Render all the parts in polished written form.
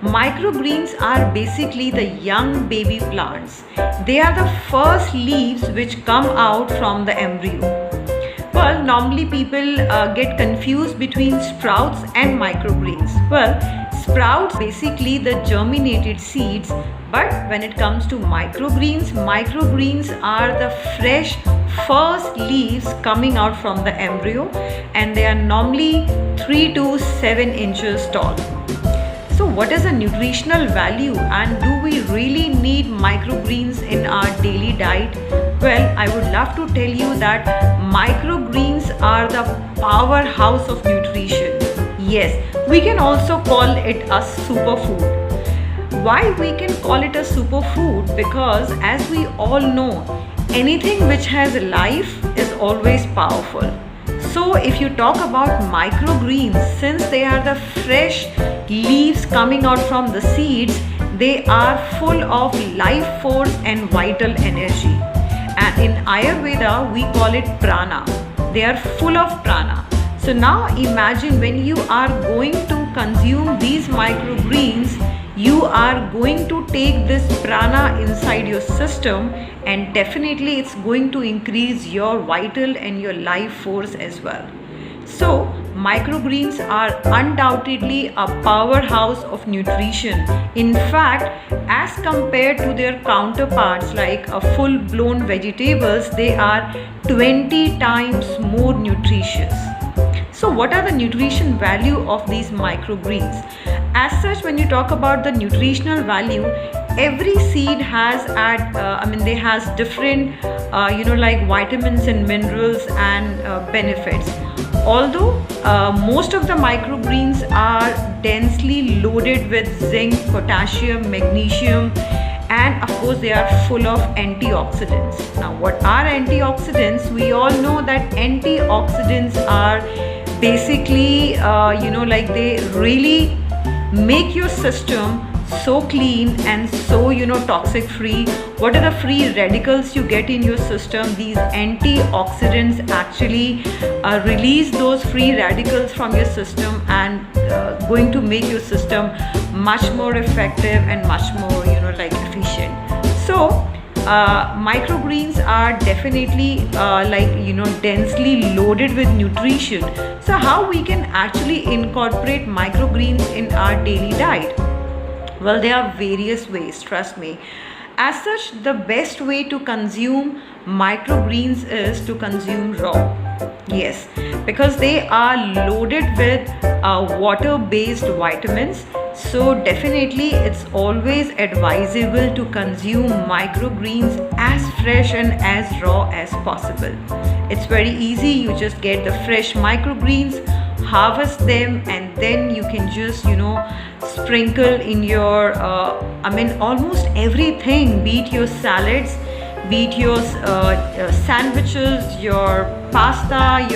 Microgreens are basically the young baby plants. They are the first leaves which come out from the embryo. Well, normally people get confused between sprouts and microgreens. Well, sprouts basically the germinated seeds, but when it comes to microgreens, microgreens are the fresh first leaves coming out from the embryo, and they are normally 3 to 7 inches tall. So what is the nutritional value, and do we really need microgreens in our daily diet? Well, I would love to tell you that microgreens are the powerhouse of nutrition. Yes, we can also call it a superfood. Why we can call it a superfood? Because as we all know, anything which has life is always powerful. So if you talk about microgreens, since they are the fresh leaves coming out from the seeds, they are full of life force and vital energy. And in Ayurveda, we call it prana. They are full of prana. So now imagine when you are going to consume these microgreens, you are going to take this prana inside your system, and definitely it's going to increase your vital and your life force as well. So microgreens are undoubtedly a powerhouse of nutrition. In fact, as compared to their counterparts like a full-blown vegetables, they are 20 times more nutritious. So what are the nutrition value of these microgreens? As such, when you talk about the nutritional value, every seed has they has different like vitamins and minerals and benefits. Although most of the microgreens are densely loaded with zinc, potassium, magnesium, and of course they are full of antioxidants. Now what are antioxidants? We all know that antioxidants are basically they really make your system so clean and so toxic free. What are the free radicals you get in your system? These antioxidants actually release those free radicals from your system and going to make your system much more effective and much more efficient. So microgreens are definitely densely loaded with nutrition. So how we can actually incorporate microgreens in our daily diet? Well, there are various ways, trust me. As such, the best way to consume microgreens is to consume raw. Yes, because they are loaded with water-based vitamins. So definitely it's always advisable to consume microgreens as fresh and as raw as possible. It's very easy. You just get the fresh microgreens, harvest them, and then you can just sprinkle in your almost everything, be it your salads, be it your sandwiches, your pasta,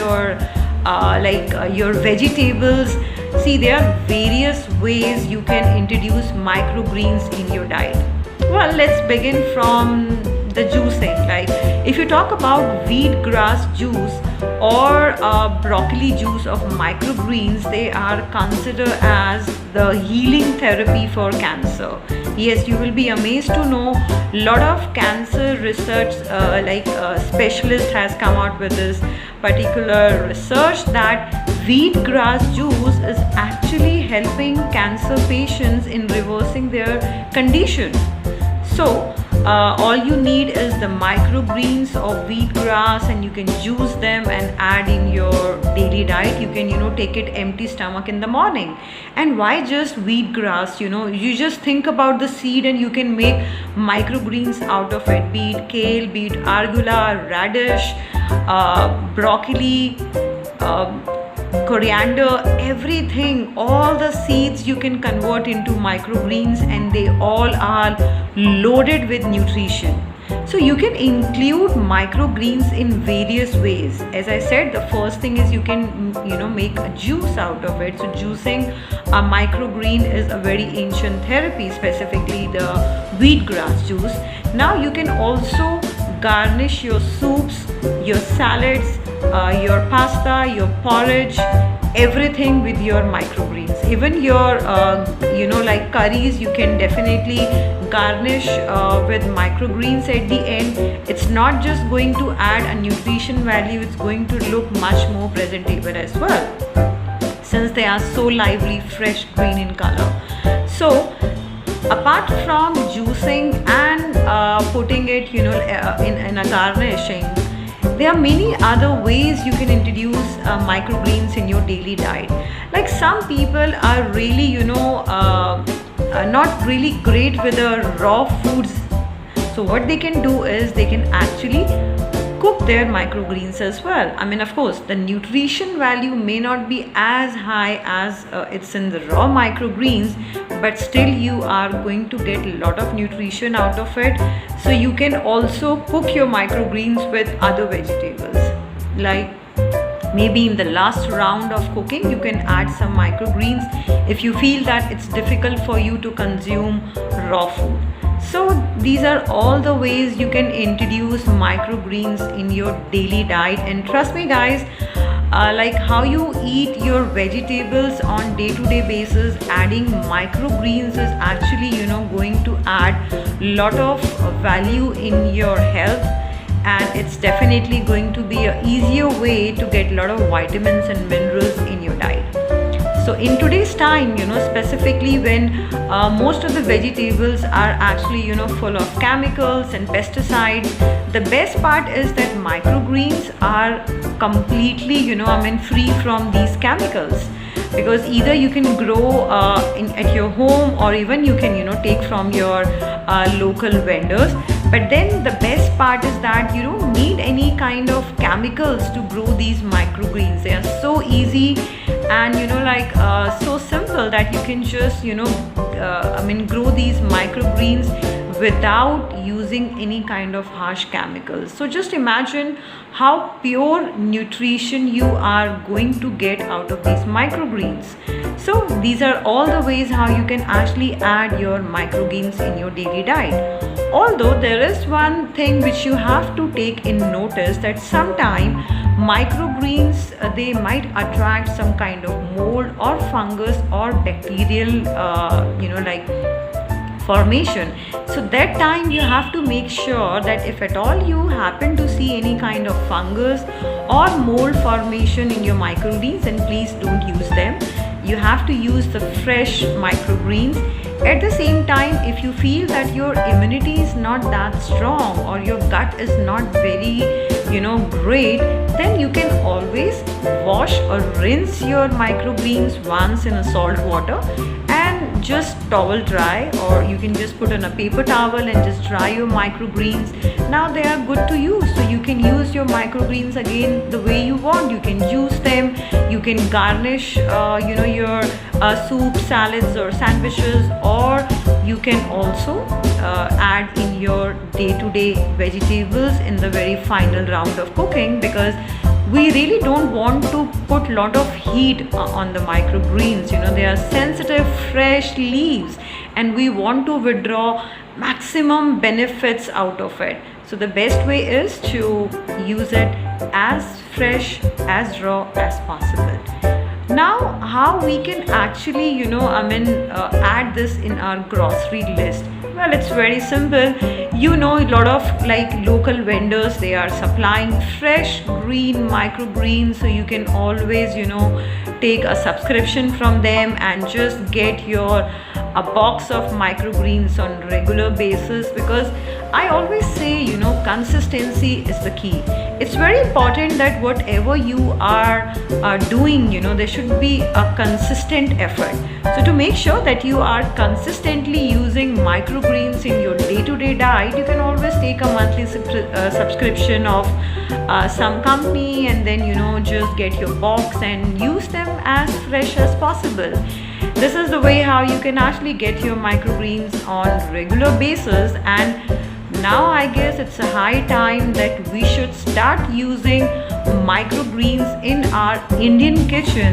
your vegetables. See, there are various ways you can introduce microgreens in your diet. Well, let's begin from the juicing. Like if you talk about wheatgrass juice or broccoli juice of microgreens, they are considered as the healing therapy for cancer. Yes, you will be amazed to know a lot of cancer research specialist has come out with this particular research that wheatgrass juice is actually helping cancer patients in reversing their condition. So all you need is the microgreens of wheatgrass, and you can juice them and add in your daily diet. You can take it empty stomach in the morning. And why just wheatgrass? You just think about the seed and you can make microgreens out of it, be it kale, be it arugula, radish, broccoli, coriander, everything. All the seeds you can convert into microgreens, and they all are loaded with nutrition. So you can include microgreens in various ways. As I said, the first thing is you can make a juice out of it. So juicing a microgreen is a very ancient therapy, specifically the wheatgrass juice. Now you can also garnish your soups, your salads, your pasta, your porridge, everything with your microgreens. Even your like curries, you can definitely garnish with microgreens at the end. It's not just going to add a nutrition value, it's going to look much more presentable as well, since they are so lively, fresh green in color. So apart from juicing and putting it, in a garnishing, there are many other ways you can introduce microgreens in your daily diet. Like some people are really, not really great with the raw foods. So what they can do is they can actually cook their microgreens as well. I mean, of course, the nutrition value may not be as high as it's in the raw microgreens, but still you are going to get a lot of nutrition out of it. So you can also cook your microgreens with other vegetables. Like maybe in the last round of cooking, you can add some microgreens if you feel that it's difficult for you to consume raw food. So these are all the ways you can introduce microgreens in your daily diet. And trust me guys, like how you eat your vegetables on day-to-day basis, adding microgreens is actually, going to add a lot of value in your health, and it's definitely going to be an easier way to get a lot of vitamins and minerals in your diet. So in today's time, specifically when most of the vegetables are actually, full of chemicals and pesticides, the best part is that microgreens are completely, free from these chemicals. Because either you can grow at your home, or even you can, take from your local vendors. But then the best part is that you don't need any kind of chemicals to grow these microgreens. They are so easy and so simple that you can just grow these microgreens without using any kind of harsh chemicals. So just imagine how pure nutrition you are going to get out of these microgreens. So these are all the ways how you can actually add your microgreens in your daily diet. Although there is one thing which you have to take in notice, that sometimes microgreens they might attract some kind of mold or fungus or bacterial formation. So that time you have to make sure that if at all you happen to see any kind of fungus or mold formation in your microgreens, then please don't use them. You have to use the fresh microgreens. At the same time, if you feel that your immunity is not that strong or your gut is not very great, then you can always wash or rinse your microgreens once in a salt water and just towel dry, or you can just put on a paper towel and just dry your microgreens. Now they are good to use, so you can use your microgreens again the way you want. You can juice them, you can garnish your soup, salads or sandwiches, or you can also add in your day-to-day vegetables in the very final round of cooking, because we really don't want to put a lot of heat on the microgreens. They are sensitive fresh leaves and we want to withdraw maximum benefits out of it. So the best way is to use it as fresh, as raw as possible. Now how we can actually add this in our grocery list? Well, it's very simple. A lot of local vendors, they are supplying fresh green microgreens, so you can always take a subscription from them and just get a box of microgreens on regular basis. Because I always say consistency is the key. It's very important that whatever you are doing, there should be a consistent effort. So to make sure that you are consistently using microgreens in your day-to-day diet, you can always take a monthly subscription of some company, and then just get your box and use them as fresh as possible. This is the way how you can actually get your microgreens on regular basis. And now I guess it's a high time that we should start using microgreens in our Indian kitchen.